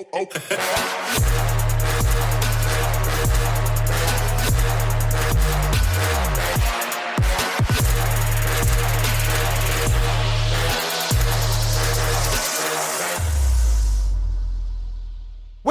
What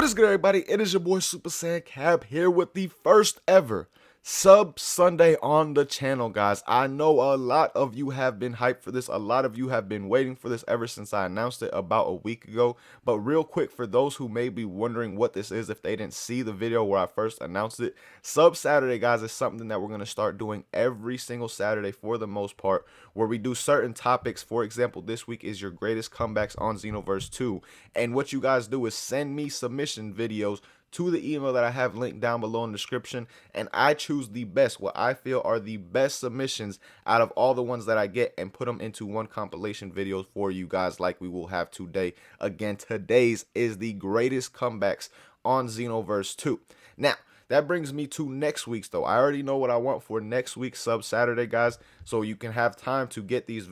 is good, everybody? It is your boy Super Saiyan Cab here with the first ever Sub Sunday on the channel, guys. I know a lot of you have been hyped for this. A lot of you have been waiting for this ever since I announced it about a week ago. But real quick, for those who may be wondering what this is if they didn't see the video where I first announced it, Sub Saturday, guys, is something that we're going to start doing every single Saturday for the most part, where we do certain topics. For example, this week is your greatest comebacks on Xenoverse 2. And what you guys do is send me submission videos to the email that I have linked down below in the description, and I choose the best, what I feel are the best submissions out of all the ones that I get, and put them into one compilation video for you guys, like we will have today. Again, today's is the greatest comebacks on Xenoverse 2. Now, that brings me to next week's, though. I already know what I want for next week's Sub Saturday, guys, so you can have time to get these,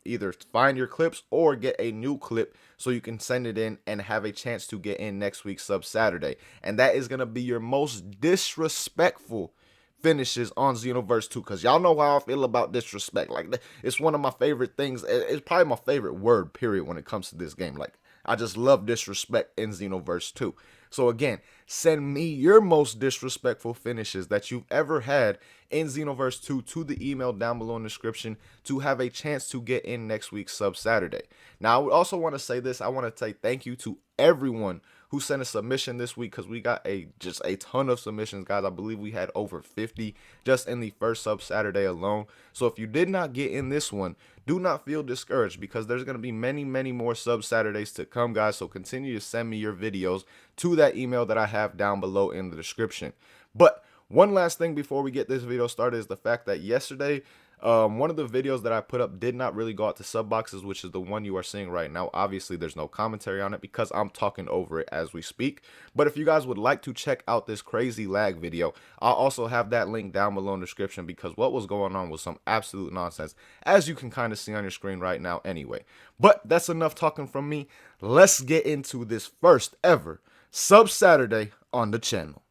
either find your clips or get a new clip so you can send it in and have a chance to get in next week's Sub Saturday. And that is going to be your most disrespectful finishes on Xenoverse 2, because y'all know how I feel about disrespect. Like, it's one of my favorite things. It's probably my favorite word, period, when it comes to this game. Like, I just love disrespect in Xenoverse 2. So again, send me your most disrespectful finishes that you've ever had in Xenoverse 2 to the email down below in the description to have a chance to get in next week's Sub Saturday. Now, I would also want to say this. I want to say thank you to everyone who sent a submission this week, because we got just a ton of submissions, guys. I believe we had over 50 just in the first Sub Saturday alone. So if you did not get in this one, do not feel discouraged, because there's going to be many more Sub Saturdays to come, guys. So continue to send me your videos to that email that I have down below in the description. But one last thing before we get this video started is the fact that yesterday, one of the videos that I put up did not really go out to sub boxes, which is the one you are seeing right now. Obviously, there's no commentary on it because I'm talking over it as we speak. But if you guys would like to check out this crazy lag video, I'll also have that link down below in the description, because what was going on was some absolute nonsense, as you can kind of see on your screen right now anyway. But that's enough talking from me. Let's get into this first ever Sub Saturday on the channel.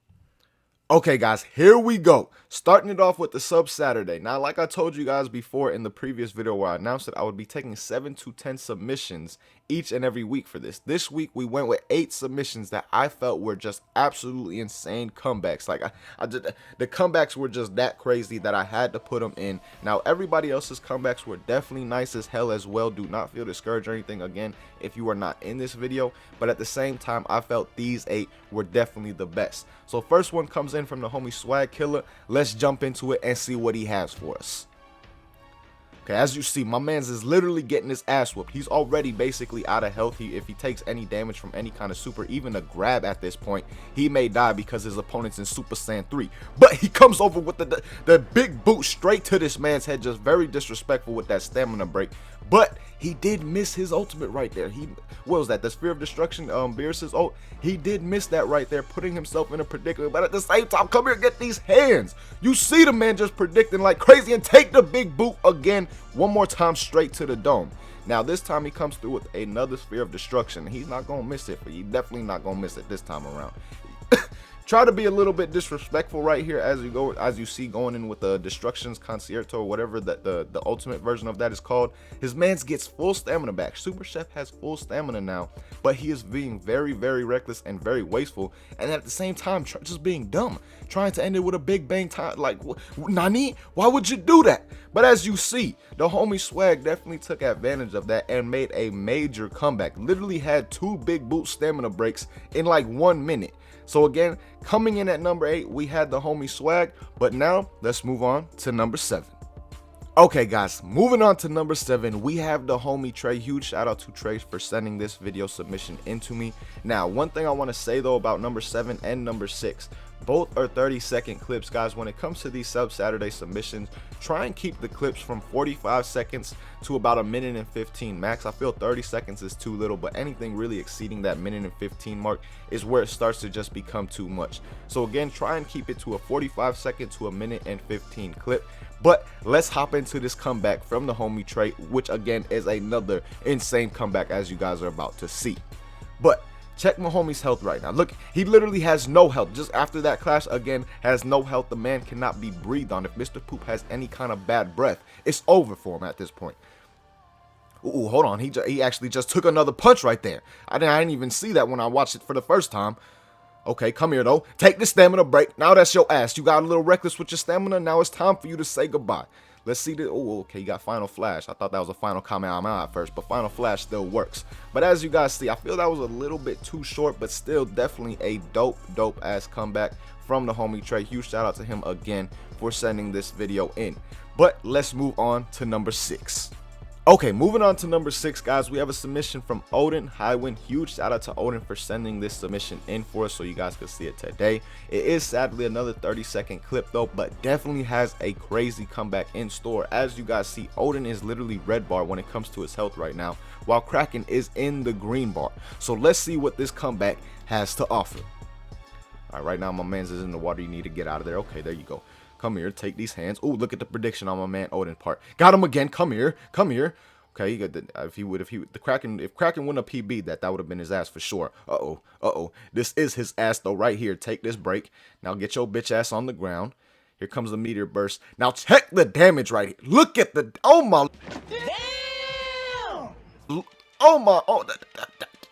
Okay, guys, here we go. Starting it off with the Sub Saturday. Now, like I told you guys before in the previous video where I announced it, I would be taking 7 to 10 submissions each and every week for this. This week, we went with 8 submissions that I felt were just absolutely insane comebacks. Like, the comebacks were just that crazy that I had to put them in. Now, everybody else's comebacks were definitely nice as hell as well. Do not feel discouraged or anything, again, if you are not in this video. But at the same time, I felt these 8 were definitely the best. So first one comes in from the homie Swag Killer. Let's jump into it and see what he has for us. Okay, as you see, my man's is literally getting his ass whooped. He's already basically out of health. If he takes any damage from any kind of super, even a grab at this point, he may die because his opponent's in Super Saiyan 3. But he comes over with the big boot straight to this man's head, just very disrespectful with that stamina break. But he did miss his ultimate right there. What was that? The Sphere of Destruction, Beerus's ult. He did miss that right there, putting himself in a predicament. But at the same time, come here and get these hands. You see the man just predicting like crazy and take the big boot again, one more time straight to the dome. Now, this time he comes through with another Sphere of Destruction. He's not going to miss it, but he's definitely not going to miss it this time around. Try to be a little bit disrespectful right here as you see going in with the Destruction's Concierto or whatever that the ultimate version of that is called. His man's gets full stamina back. Super Chef has full stamina now, but he is being very reckless and very wasteful, and at the same time just being dumb, trying to end it with a big bang time. Like, Nani? Why would you do that? But as you see, the homie Swag definitely took advantage of that and made a major comeback. Literally had 2 big boot stamina breaks in like 1 minute. So again, coming in at number 8, we had the homie Swag, but now let's move on to number 7. Okay, guys, moving on to number 7, we have the homie Trey. Huge shout out to Trey for sending this video submission into me. Now, one thing I want to say though about number 7 and number 6, both are 30-second clips, guys. When it comes to these Sub Saturday submissions, try and keep the clips from 45 seconds to about 1:15 max. I feel 30 seconds is too little, but anything really exceeding that 1:15 mark is where it starts to just become too much. So again, try and keep it to a 45-second to 1:15 clip. But let's hop into this comeback from the homie Trey, which again is another insane comeback as you guys are about to see. But Check my homie's health right now. Look, he literally has no health. Just after that clash, again, has no health. The man cannot be breathed on. If Mr. Poop has any kind of bad breath, it's over for him at this point. Ooh, hold on. He actually just took another punch right there. I didn't even see that when I watched it for the first time. Okay, come here, though. Take the stamina break. Now that's your ass. You got a little reckless with your stamina. Now it's time for you to say goodbye. Let's see the. Oh, okay, you got Final Flash. I thought that was a Final Kamehameha at first, but Final Flash still works. But as you guys see, I feel that was a little bit too short, but still definitely a dope ass comeback from the homie Trey. Huge shout out to him again for sending this video in. But let's move on to number 6. Okay, moving on to number 6, guys, we have a submission from Odin Highwind. Huge shout out to Odin for sending this submission in for us so you guys could see it today. It is sadly another 30-second clip though, but definitely has a crazy comeback in store. As you guys see, Odin is literally red bar when it comes to his health right now, while Kraken is in the green bar. So let's see what this comeback has to offer. All right, right now my man's is in the water. You need to get out of there. Okay, there you go. Come here, take these hands. Oh, look at the prediction on my man Odin part. Got him again. Come here, come here. Okay, you got the, if Kraken wouldn't have PB'd that would have been his ass for sure. This is his ass though right here. Take this break. Now get your bitch ass on the ground. Here comes the meteor burst. Now check the damage right here. Look at the, oh my. Damn. Oh my,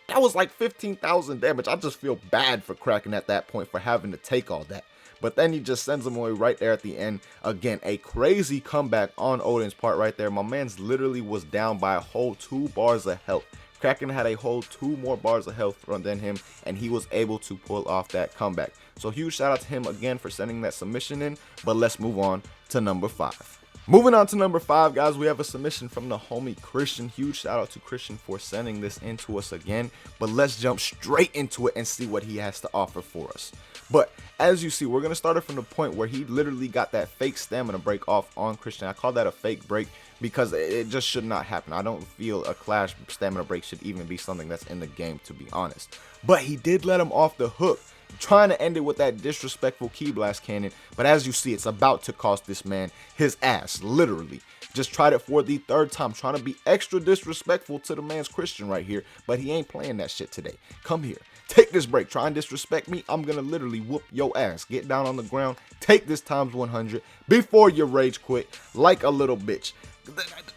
that was like 15,000 damage. I just feel bad for Kraken at that point for having to take all that. But then he just sends him away right there at the end. Again, a crazy comeback on Odin's part right there. My man's literally was down by a whole 2 bars of health. Kraken had a whole 2 more bars of health than him, and he was able to pull off that comeback. So huge shout out to him again for sending that submission in. But let's move on to number 5. Moving on to number 5, guys, we have a submission from the homie Christian. Huge shout out to Christian for sending this in to us again. But let's jump straight into it and see what he has to offer for us. But as you see, we're going to start it from the point where he literally got that fake stamina break off on Christian. I call that a fake break because it just should not happen. I don't feel a clash stamina break should even be something that's in the game, to be honest. But he did let him off the hook, trying to end it with that disrespectful Ki Blast cannon. But as you see, it's about to cost this man his ass, literally. Just tried it for the 3rd time, trying to be extra disrespectful to the man's Christian right here. But he ain't playing that shit today. Come here. Take this break. Try and disrespect me. I'm going to literally whoop your ass. Get down on the ground. Take this times 100 before you rage quit like a little bitch.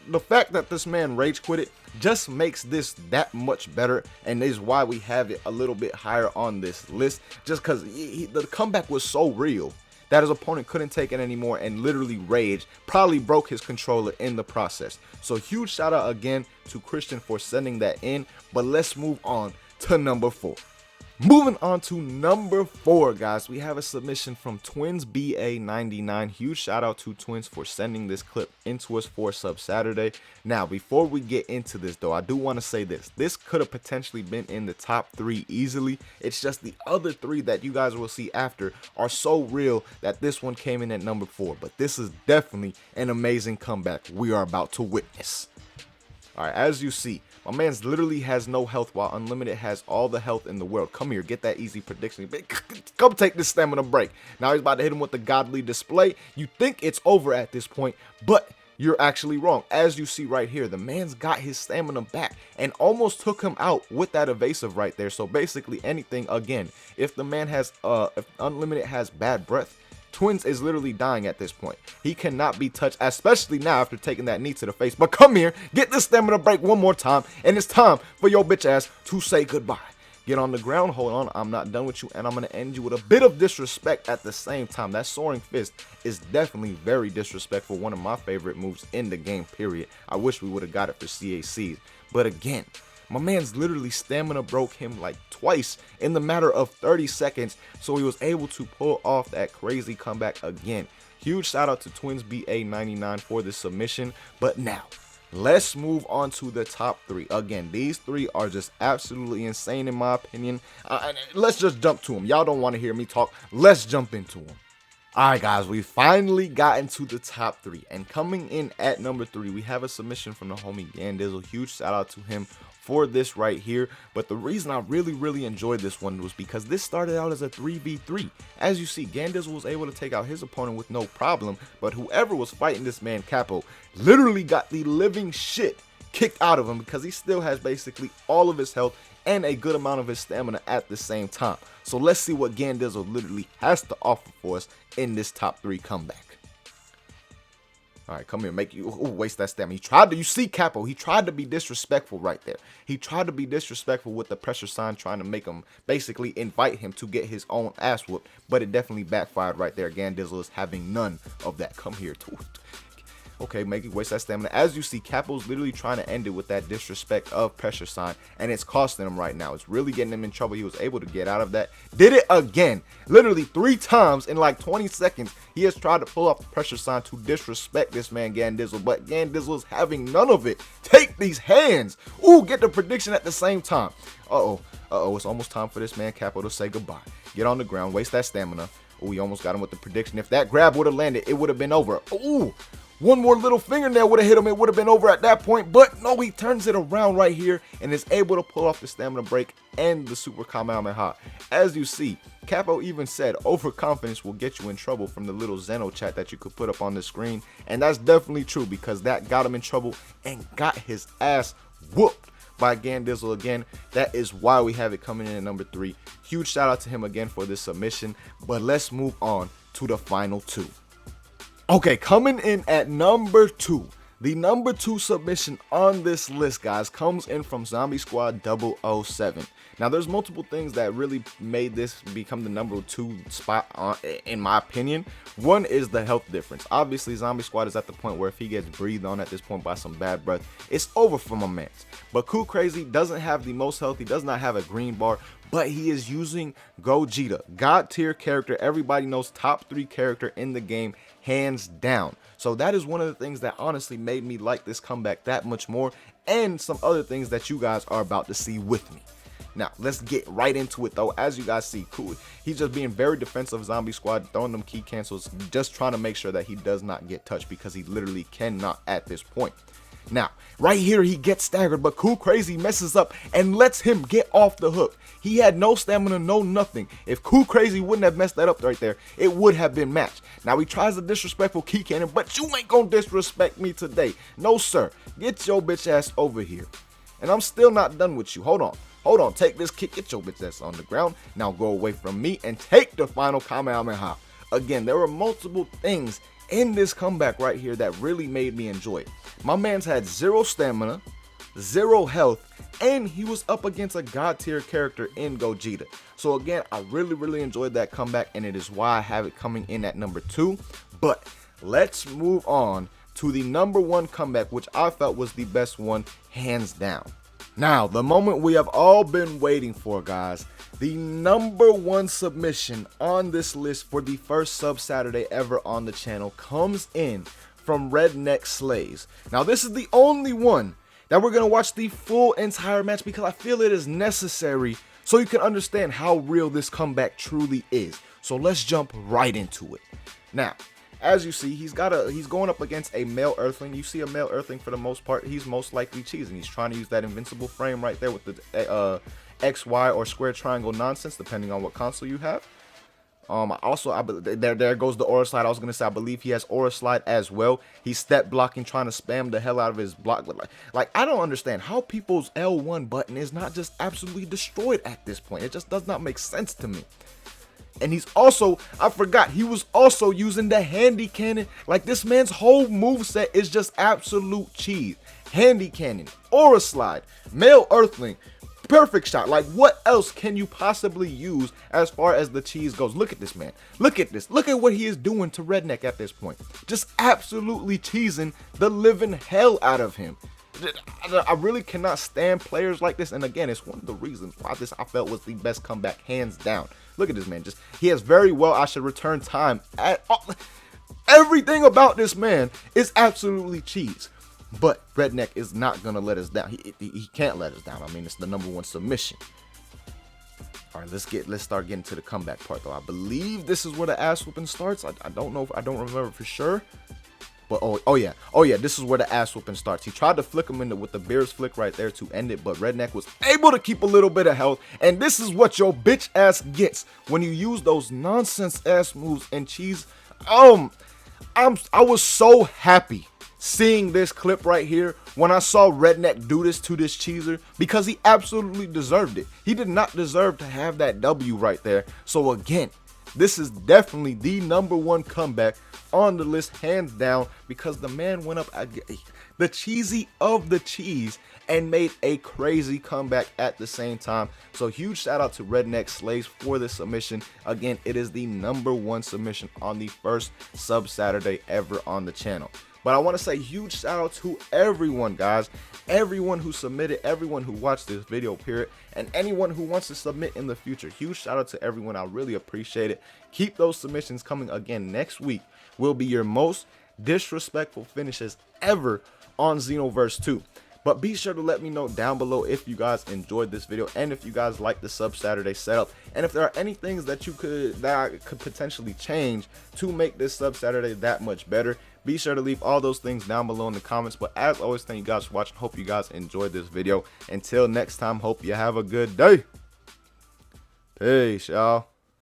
The fact that this man rage quit it just makes this that much better, and is why we have it a little bit higher on this list, just because the comeback was so real that his opponent couldn't take it anymore and literally raged, probably broke his controller in the process. So huge shout out again to Christian for sending that in. But let's move on to number 4. Moving on to number 4, guys, we have a submission from Twins BA99. Huge shout out to Twins for sending this clip into us for Sub Saturday. Now, before we get into this though, I do want to say this could have potentially been in the top 3 easily. It's just the other 3 that you guys will see after are so real that this one came in at number 4. But this is definitely an amazing comeback we are about to witness. All right, as you see, my man's literally has no health while Unlimited has all the health in the world. Come here, get that easy prediction. Come take this stamina break. Now he's about to hit him with the godly display. You think it's over at this point, but you're actually wrong. As you see right here, the man's got his stamina back and almost took him out with that evasive right there. So basically anything, again, if the man has, if Unlimited has bad breath, Twins is literally dying at this point. He cannot be touched, especially now after taking that knee to the face. But come here, get this stamina break one more time, and it's time for your bitch ass to say goodbye. Get on the ground, hold on, I'm not done with you, and I'm going to end you with a bit of disrespect at the same time. That soaring fist is definitely very disrespectful, one of my favorite moves in the game, period. I wish we would have got it for CACs. But again, my man's literally stamina broke him like twice in the matter of 30 seconds, so he was able to pull off that crazy comeback again. Huge shout out to Twins BA99 for this submission. But now, let's move on to the top 3. Again, these 3 are just absolutely insane in my opinion. Let's just jump to them. Y'all don't want to hear me talk. Let's jump into them. Alright guys, we finally got into the top 3, and coming in at number 3, we have a submission from the homie Gandizzle. Huge shout out to him for this right here. But the reason I really enjoyed this one was because this started out as a 3v3. As you see, Gandizzle was able to take out his opponent with no problem, but whoever was fighting this man Capo literally got the living shit kicked out of him because he still has basically all of his health and a good amount of his stamina at the same time. So let's see what Gandizzle literally has to offer for us in this top 3 comeback. All right, come here, make you waste that stamina. He tried to, you see Capo, he tried to be disrespectful right there. He tried to be disrespectful with the pressure sign, trying to make him basically invite him to get his own ass whooped, but it definitely backfired right there. Gandizzle is having none of that. Come here, too. Okay, make you waste that stamina. As you see, Capo's literally trying to end it with that disrespect of pressure sign, and it's costing him right now. It's really getting him in trouble. He was able to get out of that. Did it again. Literally 3 times in like 20 seconds. He has tried to pull off the pressure sign to disrespect this man Gandizzle, but Gandizzle is having none of it. Take these hands. Ooh, get the prediction at the same time. It's almost time for this man Capo to say goodbye. Get on the ground, waste that stamina. Ooh, he almost got him with the prediction. If that grab would have landed, it would have been over. Ooh. One more little fingernail would have hit him. It would have been over at that point. But no, he turns it around right here and is able to pull off the stamina break and the super Kamehameha. As you see, Capo even said overconfidence will get you in trouble from the little Xeno chat that you could put up on the screen. And that's definitely true, because that got him in trouble and got his ass whooped by Gandizzle again. That is why we have it coming in at number 3. Huge shout out to him again for this submission. But let's move on to the final 2. Okay, coming in at number 2, the number 2 submission on this list, guys, comes in from Zombie Squad 007. Now, there's multiple things that really made this become the number 2 spot, in my opinion. One is the health difference. Obviously, Zombie Squad is at the point where if he gets breathed on at this point by some bad breath, it's over for my man. But Cool Crazy doesn't have the most health. He does not have a green bar, but he is using Gogeta, God tier character. Everybody knows, top 3 character in the game, hands down. So that is one of the things that honestly made me like this comeback that much more, and some other things that you guys are about to see with me. Now, let's get right into it, though. As you guys see, Cool, he's just being very defensive, Zombie Squad, throwing them key cancels, just trying to make sure that he does not get touched, because he literally cannot at this point. Now, right here, he gets staggered, but Cool Crazy messes up and lets him get off the hook. He had no stamina, no nothing. If Cool Crazy wouldn't have messed that up right there, it would have been matched. Now, he tries a disrespectful key cannon, but you ain't gonna disrespect me today. No, sir. Get your bitch ass over here. And I'm still not done with you. Hold on. Take this kick. Get your bitch ass on the ground. Now go away from me and take the final Kamehameha. Again, there were multiple things in this comeback right here that really made me enjoy it. My man's had 0 stamina, 0 health, and he was up against a god tier character in Gogeta. So again, I really enjoyed that comeback, and it is why I have it coming in at number 2. But let's move on to the number 1 comeback, which I felt was the best one, hands down. Now, the moment we have all been waiting for, guys. The number 1 submission on this list for the first sub Saturday ever on the channel comes in from Redneck Slays. Now, this is the only one that we're going to watch the full entire match, because I feel it is necessary so you can understand how real this comeback truly is. So let's jump right into it. Now, as you see, he's going up against a male Earthling. You see a male Earthling, for the most part, he's most likely cheesing. He's trying to use that invincible frame right there with the X, Y, or square triangle nonsense, depending on what console you have. There goes the Aura Slide. I was going to say, I believe he has Aura Slide as well. He's step blocking, trying to spam the hell out of his block. Like, I don't understand how people's L1 button is not just absolutely destroyed at this point. It just does not make sense to me. And he's also, I forgot, he was also using the handy cannon. Like, this man's whole moveset is just absolute cheese. Handy cannon, Aura Slide, male Earthling, perfect shot. Like, what else can you possibly use as far as the cheese goes? Look at this man. Look at this. Look at what he is doing to Redneck at this point. Just absolutely cheesing the living hell out of him. I really cannot stand players like this. And again, it's one of the reasons why this I felt was the best comeback, hands down. Look at this man. He has very well, I should return time. Everything about this man is absolutely cheese. But Redneck is not going to let us down. He can't let us down. I mean, it's the number 1 submission. All right, let's start getting to the comeback part, though. I believe this is where the ass whooping starts. I don't know. I don't remember for sure. But oh yeah, this is where the ass whooping starts. He tried to flick him with the Beer's flick right there to end it, but Redneck was able to keep a little bit of health. And this is what your bitch ass gets when you use those nonsense ass moves and cheese. I was so happy seeing this clip right here, when I saw Redneck do this to this cheeser, because he absolutely deserved it. He did not deserve to have that W right there. So again, this is definitely the #1 comeback on the list, hands down, because the man went up, the cheesy of the cheese, and made a crazy comeback at the same time. So huge shout out to Redneck Slaves for this submission. Again, it is the #1 submission on the first Sub Saturday ever on the channel. But I want to say huge shout out to everyone, guys. Everyone who submitted, everyone who watched this video, period, and anyone who wants to submit in the future. Huge shout out to everyone. I really appreciate it. Keep those submissions coming. Again, next week will be your most disrespectful finishes ever on Xenoverse 2. But be sure to let me know down below if you guys enjoyed this video and if you guys like the Sub Saturday setup, and if there are any things that I could potentially change to make this Sub Saturday that much better. Be sure to leave all those things down below in the comments. But as always, thank you guys for watching. Hope you guys enjoyed this video. Until next time, hope you have a good day. Peace, y'all.